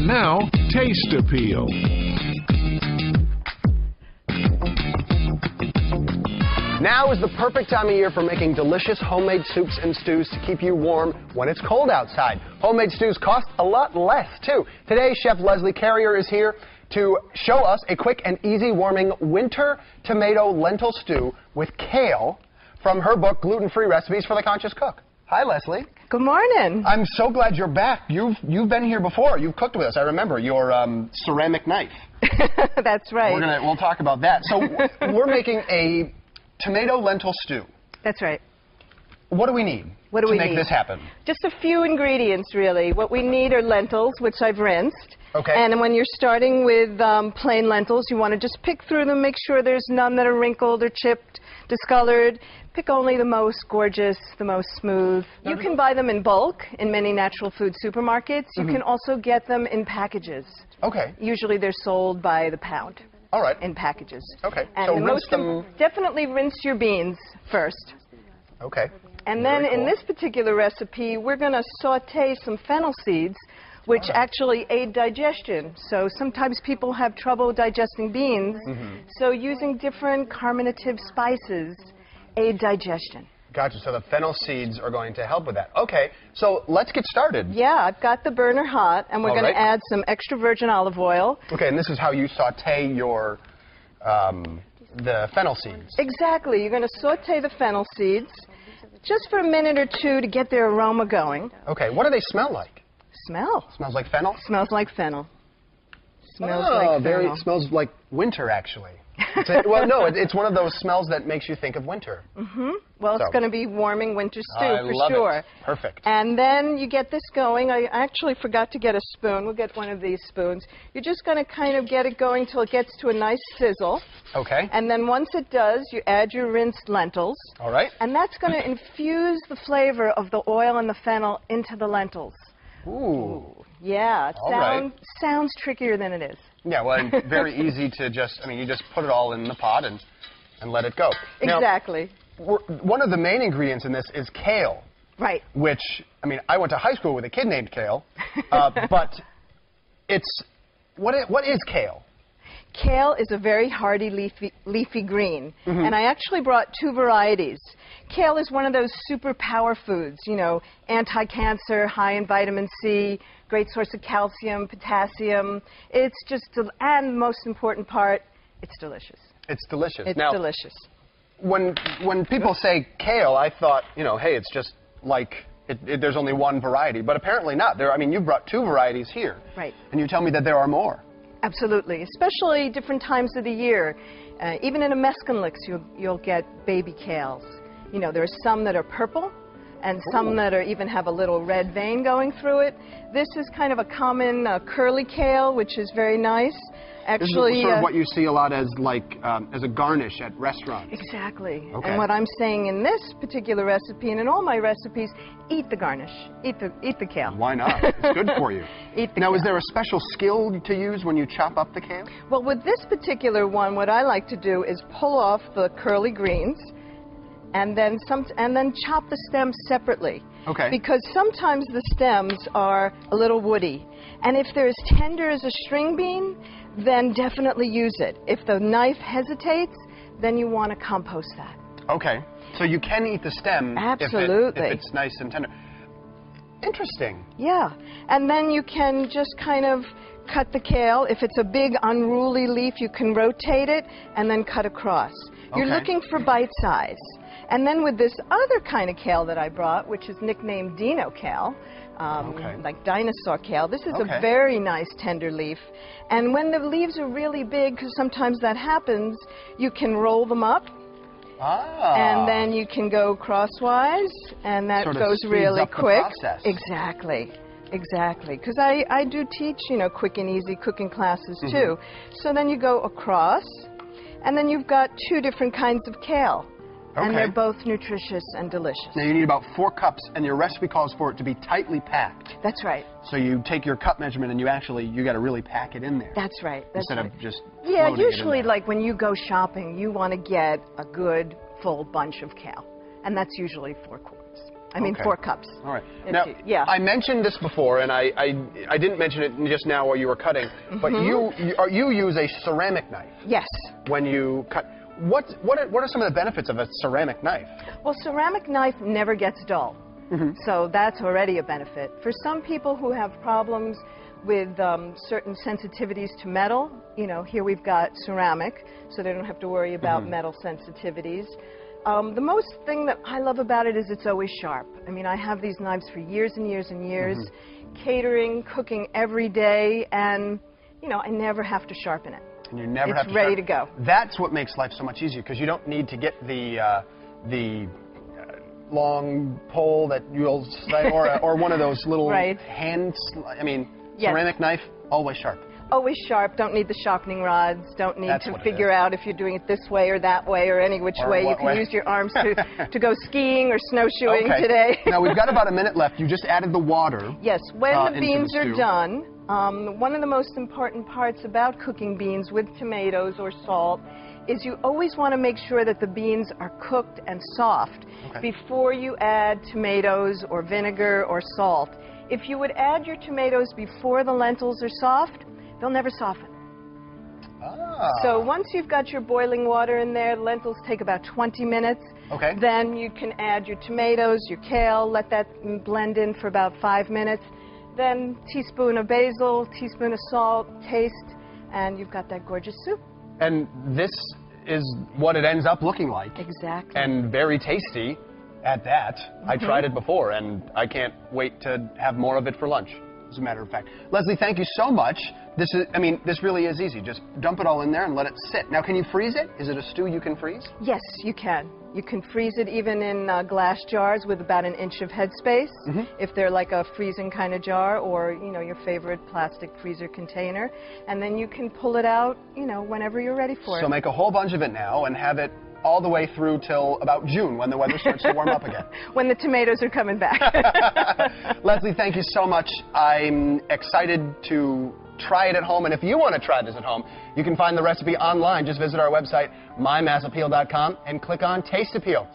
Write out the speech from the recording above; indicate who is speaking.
Speaker 1: And now, Taste Appeal.
Speaker 2: Now is the perfect time of year for making delicious homemade soups and stews to keep you warm when it's cold outside. Homemade stews cost a lot less, too. Today, Chef Leslie Cerier is here to show us a quick and easy warming winter tomato lentil stew with kale from her book, Gluten-Free Recipes for the Conscious Cook. Hi, Leslie.
Speaker 3: Good morning.
Speaker 2: I'm so glad you're back. You've been here before. You've cooked with us. I remember your ceramic knife.
Speaker 3: That's right.
Speaker 2: We'll talk about that. So we're making a tomato lentil stew.
Speaker 3: That's right.
Speaker 2: What do we need to make this happen?
Speaker 3: Just a few ingredients, really. What we need are lentils, which I've rinsed.
Speaker 2: Okay.
Speaker 3: And when you're starting with plain lentils, you want to just pick through them, make sure there's none that are wrinkled or chipped, discolored. Pick only the most gorgeous, the most smooth. You can buy them in bulk in many natural food supermarkets. You can also get them in packages.
Speaker 2: Okay.
Speaker 3: Usually they're sold by the pound.
Speaker 2: All right.
Speaker 3: In packages.
Speaker 2: Okay.
Speaker 3: And
Speaker 2: so rinse them.
Speaker 3: Definitely rinse your beans first.
Speaker 2: Okay.
Speaker 3: And then in this particular recipe, we're going to saute some fennel seeds, which actually aid digestion. So sometimes people have trouble digesting beans. So using different carminative spices aid digestion.
Speaker 2: Gotcha. So the fennel seeds are going to help with that. Okay. So let's get started.
Speaker 3: Yeah, I've got the burner hot, and we're going to add some extra virgin olive oil.
Speaker 2: Okay, and this is how you saute your the fennel seeds.
Speaker 3: Exactly. You're going to saute the fennel seeds just for a minute or two to get their aroma going.
Speaker 2: Okay. What do they smell like?
Speaker 3: Smells
Speaker 2: like fennel?
Speaker 3: Smells like fennel. Smells like fennel.
Speaker 2: It smells like winter, actually. Well, no, it's one of those smells that makes you think of winter.
Speaker 3: Well, it's going to be warming winter stew for sure.
Speaker 2: It. Perfect.
Speaker 3: And then you get this going. I actually forgot to get a spoon. We'll get one of these spoons. You're just going to kind of get it going till it gets to a nice sizzle.
Speaker 2: Okay.
Speaker 3: And then once it does, you add your rinsed lentils.
Speaker 2: All right.
Speaker 3: And that's going to infuse the flavor of the oil and the fennel into the lentils.
Speaker 2: Ooh.
Speaker 3: Yeah, it sounds trickier than it is.
Speaker 2: Yeah, well, and very easy to you just put it all in the pot and let it go.
Speaker 3: Exactly.
Speaker 2: Now, one of the main ingredients in this is kale.
Speaker 3: Right.
Speaker 2: Which, I went to high school with a kid named Kale, but what is kale?
Speaker 3: Kale is a very hardy leafy green, and I actually brought two varieties. Kale is one of those super power foods, anti-cancer, high in vitamin C, great source of calcium, potassium. It's just, and the most important part, it's delicious.
Speaker 2: It's delicious.
Speaker 3: It's delicious.
Speaker 2: When people say kale, I thought, hey, it's just like there's only one variety, but apparently not. You brought two varieties here.
Speaker 3: Right.
Speaker 2: And you tell me that there are more.
Speaker 3: Absolutely, especially different times of the year. Even in a mescanlix, you'll get baby kales. There are some that are purple, and some that even have a little red vein going through it. This is kind of a common curly kale, which is very nice. Actually,
Speaker 2: this is sort of what you see a lot as as a garnish at restaurants.
Speaker 3: Exactly.
Speaker 2: Okay.
Speaker 3: And what I'm saying in this particular recipe and in all my recipes, eat the garnish. Eat the kale.
Speaker 2: Why not? It's good for you.
Speaker 3: Eat the
Speaker 2: now,
Speaker 3: kale.
Speaker 2: Is there a special skill to use when you chop up the kale?
Speaker 3: Well, with this particular one, what I like to do is pull off the curly greens and then chop the stems separately.
Speaker 2: Okay.
Speaker 3: Because sometimes the stems are a little woody. And if they're as tender as a string bean, then definitely use it. If the knife hesitates, then you want to compost that.
Speaker 2: Okay. So you can eat the stem
Speaker 3: Absolutely.
Speaker 2: if it's nice and tender. Interesting.
Speaker 3: Yeah. And then you can just kind of cut the kale. If it's a big unruly leaf, you can rotate it and then cut across. You're looking for bite size. And then with this other kind of kale that I brought, which is nicknamed Dino kale, like dinosaur kale, this is a very nice tender leaf. And when the leaves are really big, because sometimes that happens, you can roll them up. And then you can go crosswise, and that
Speaker 2: sort of
Speaker 3: goes really
Speaker 2: up
Speaker 3: quick.
Speaker 2: The process.
Speaker 3: Exactly. Exactly. Because I do teach, quick and easy cooking classes too. So then you go across, and then you've got two different kinds of kale. And they're both nutritious and delicious.
Speaker 2: Now you need about 4 cups, and your recipe calls for it to be tightly packed.
Speaker 3: That's right.
Speaker 2: So you take your cup measurement, and you got to really pack it in there.
Speaker 3: That's right.
Speaker 2: Instead of just
Speaker 3: usually like when you go shopping, you want to get a good full bunch of kale, and that's usually 4 quarts. I mean,
Speaker 2: Okay.
Speaker 3: 4 cups.
Speaker 2: All right.
Speaker 3: If
Speaker 2: Now,
Speaker 3: yeah.
Speaker 2: I mentioned this before, and I didn't mention it just now while you were cutting, but you use a ceramic knife
Speaker 3: Yes.
Speaker 2: when you cut. What are some of the benefits of a ceramic knife?
Speaker 3: Well, ceramic knife never gets dull. So that's already a benefit. For some people who have problems with certain sensitivities to metal, you know, here we've got ceramic, so they don't have to worry about metal sensitivities. The most thing that I love about it is it's always sharp. I mean, I have these knives for years and years and years, catering, cooking every day, and, you know, I never have to sharpen it.
Speaker 2: And you never have to
Speaker 3: It's ready to go.
Speaker 2: That's what makes life so much easier, because you don't need to get the long pole that you'll say, or one of those little
Speaker 3: Right.
Speaker 2: hands. I mean,
Speaker 3: Yes.
Speaker 2: ceramic knife, always sharp.
Speaker 3: Always sharp, don't need the sharpening rods, don't need
Speaker 2: That's
Speaker 3: to
Speaker 2: what it
Speaker 3: figure
Speaker 2: is.
Speaker 3: out if you're doing it this way or that way or any which
Speaker 2: Or
Speaker 3: way. You
Speaker 2: what
Speaker 3: can
Speaker 2: way.
Speaker 3: use your arms to go skiing or snowshoeing
Speaker 2: Okay.
Speaker 3: today.
Speaker 2: Now we've got about a minute left. You just added the water.
Speaker 3: Yes, when the
Speaker 2: into
Speaker 3: beans
Speaker 2: the
Speaker 3: are
Speaker 2: stew.
Speaker 3: done, one of the most important parts about cooking beans with tomatoes or salt is you always want to make sure that the beans are cooked and soft before you add tomatoes or vinegar or salt. If you would add your tomatoes before the lentils are soft, they'll never soften.
Speaker 2: Ah.
Speaker 3: So once you've got your boiling water in there, lentils take about 20 minutes.
Speaker 2: Okay.
Speaker 3: Then you can add your tomatoes, your kale, let that blend in for about 5 minutes. Then teaspoon of basil, teaspoon of salt, taste, and you've got that gorgeous soup.
Speaker 2: And this is what it ends up looking like.
Speaker 3: Exactly.
Speaker 2: And very tasty at that. I tried it before, and I can't wait to have more of it for lunch, as a matter of fact. Leslie, thank you so much. This really is easy. Just dump it all in there and let it sit. Now, can you freeze it? Is it a stew you can freeze?
Speaker 3: Yes, you can. You can freeze it even in glass jars with about 1 inch of headspace, if they're like a freezing kind of jar, or, you know, your favorite plastic freezer container. And then you can pull it out, you know, whenever you're ready for it.
Speaker 2: So make a whole bunch of it now and have it all the way through till about June, when the weather starts to warm up again.
Speaker 3: When the tomatoes are coming back.
Speaker 2: Leslie, thank you so much. I'm excited to try it at home, and if you want to try this at home, you can find the recipe online. Just visit our website, mymassappeal.com, and click on Taste Appeal.